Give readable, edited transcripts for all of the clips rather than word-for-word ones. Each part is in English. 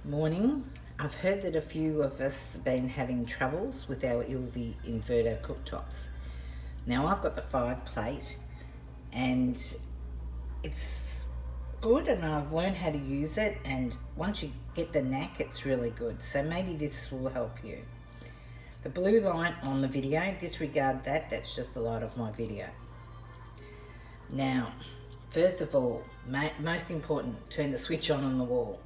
Morning. I've heard that a few of us have been having troubles with our Ilvi inverter cooktops. Now I've got the 5 plate and it's good and I've learned how to use it, and once you get the knack it's really good, so maybe this will help you. The blue light on the video, disregard that, that's just the light of my video. Now first of all, most important, turn the switch on the wall.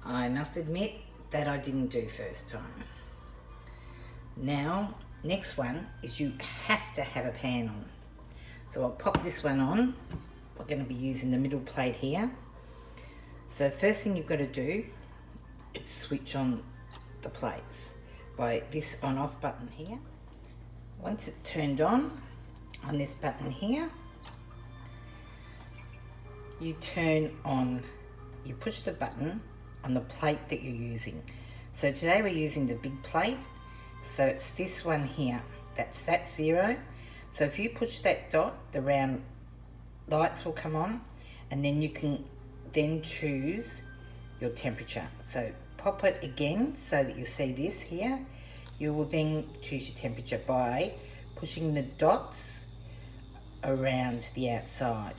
I must admit that I didn't do first time. Now, next one is you have to have a pan on. So I'll pop this one on. We're going to be using the middle plate here. So first thing you've got to do is switch on the plates by this on off button here. Once it's turned on this button here, you push the button on the plate that you're using. So today we're using the big plate, so it's this one here, that's 0. So if you push that dot, the round lights will come on, and then you can then choose your temperature. So pop it again so that you see this here. You will then choose your temperature by pushing the dots around the outside.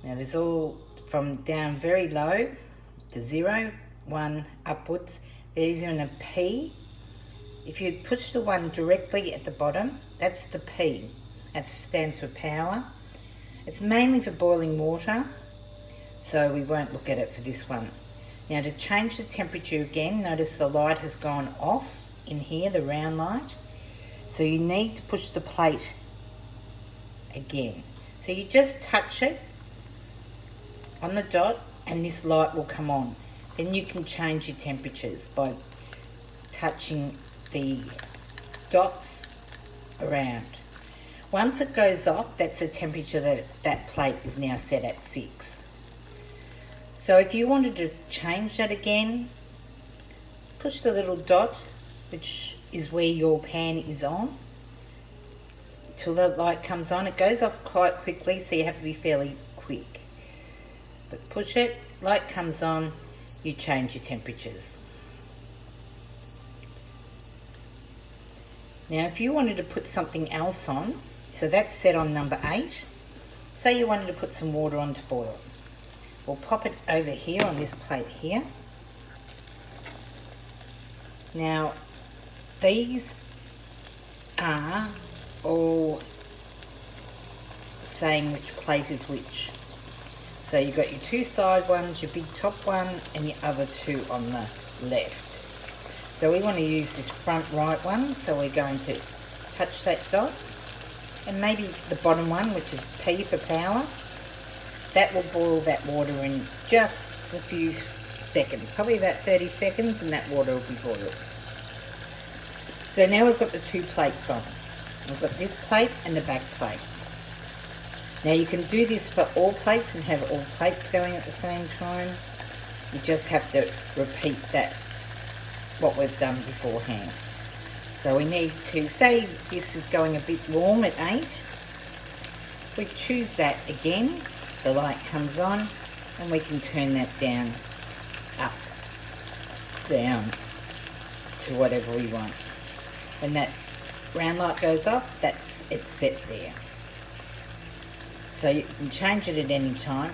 Now there's all from down very low to 0, 1, upwards. These are in a P. If you push the one directly at the bottom, that's the P. That stands for power. It's mainly for boiling water, so we won't look at it for this one. Now to change the temperature again, notice the light has gone off in here, the round light. So you need to push the plate again. So you just touch it on the dot and this light will come on. Then you can change your temperatures by touching the dots around. Once it goes off, that's the temperature that plate is now set at 6. So if you wanted to change that again, push the little dot, which is where your pan is on, till the light comes on. It goes off quite quickly, so you have to be fairly quick. But push it, light comes on, you change your temperatures. Now if you wanted to put something else on, so that's set on number 8, say you wanted to put some water on to boil. We'll pop it over here on this plate here. Now these are all saying which plate is which. So you've got your 2 side ones, your big top one, and your other 2 on the left. So we want to use this front right one, so we're going to touch that dot, and maybe the bottom one, which is P for power. That will boil that water in just a few seconds, probably about 30 seconds, and that water will be boiled. So now we've got the 2 plates on. We've got this plate and the back plate. Now you can do this for all plates and have all plates going at the same time. You just have to repeat that, what we've done beforehand. So we need to, say this is going a bit warm at 8. We choose that again, the light comes on, and we can turn that down, up, down, to whatever we want. When that round light goes off, it's set there. So you can change it at any time.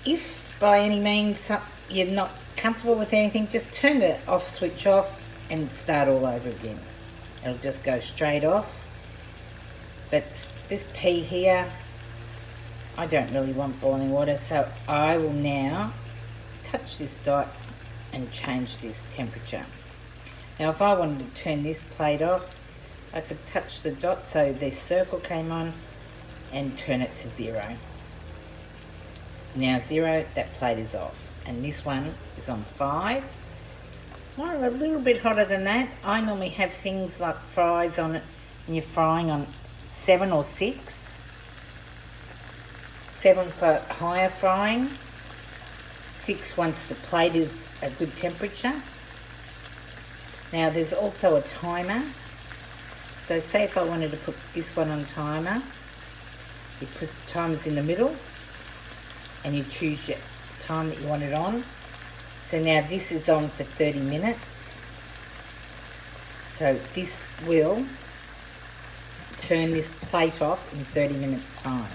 If by any means you're not comfortable with anything, just turn the off switch off and start all over again. It'll just go straight off. But this P here, I don't really want boiling water, so I will now touch this dot and change this temperature. Now if I wanted to turn this plate off, I could touch the dot so this circle came on and turn it to 0. Now 0, that plate is off, and this one is on 5. Well, a little bit hotter than that. I normally have things like fries on it, and you're frying on 7 or 6. 7 for higher frying, 6 once the plate is a good temperature. Now there's also a timer. So say if I wanted to put this one on timer, you put timers in the middle and you choose your time that you want it on. So now this is on for 30 minutes. So this will turn this plate off in 30 minutes time.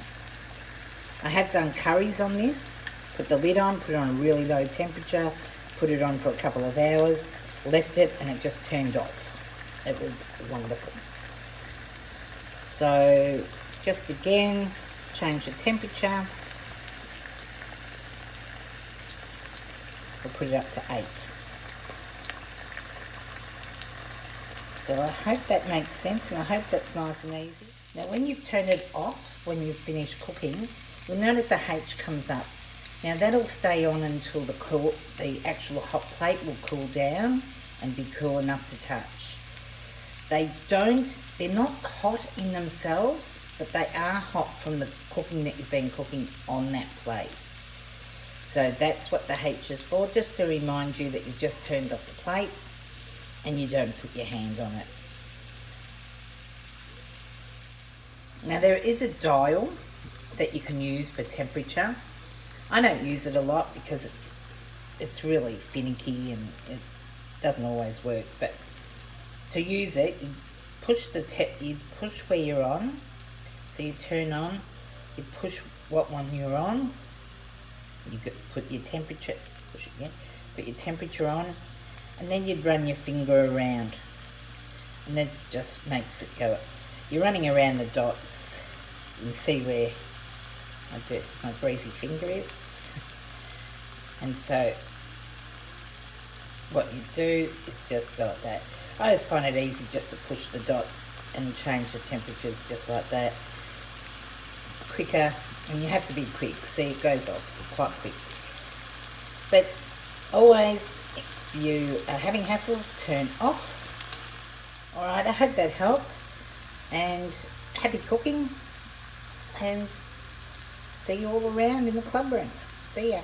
I have done curries on this. Put the lid on, put it on a really low temperature, put it on for a couple of hours, left it, and it just turned off. It was wonderful. So just again, change the temperature. We'll put it up to 8. So I hope that makes sense, and I hope that's nice and easy. Now when you've turned it off, when you've finished cooking, you'll notice the H comes up. Now that'll stay on until the actual hot plate will cool down and be cool enough to touch. They're not hot in themselves, but they are hot from the cooking that you've been cooking on that plate. So that's what the H is for, just to remind you that you've just turned off the plate and you don't put your hand on it. Now there is a dial that you can use for temperature. I don't use it a lot because it's really finicky and it doesn't always work, but to use it, you push where you're on, so you turn on, you push what one you're on, you put your temperature, push it again, put your temperature on, and then you'd run your finger around, and that just makes it go. You're running around the dots, you can see where my greasy finger is. And so what you do is just like that. I just find it easy just to push the dots and change the temperatures just like that. It's quicker, and you have to be quick. See, it goes off quite quick. But always, if you are having hassles, turn off. Alright, I hope that helped. And happy cooking. And see you all around in the club rooms. See ya.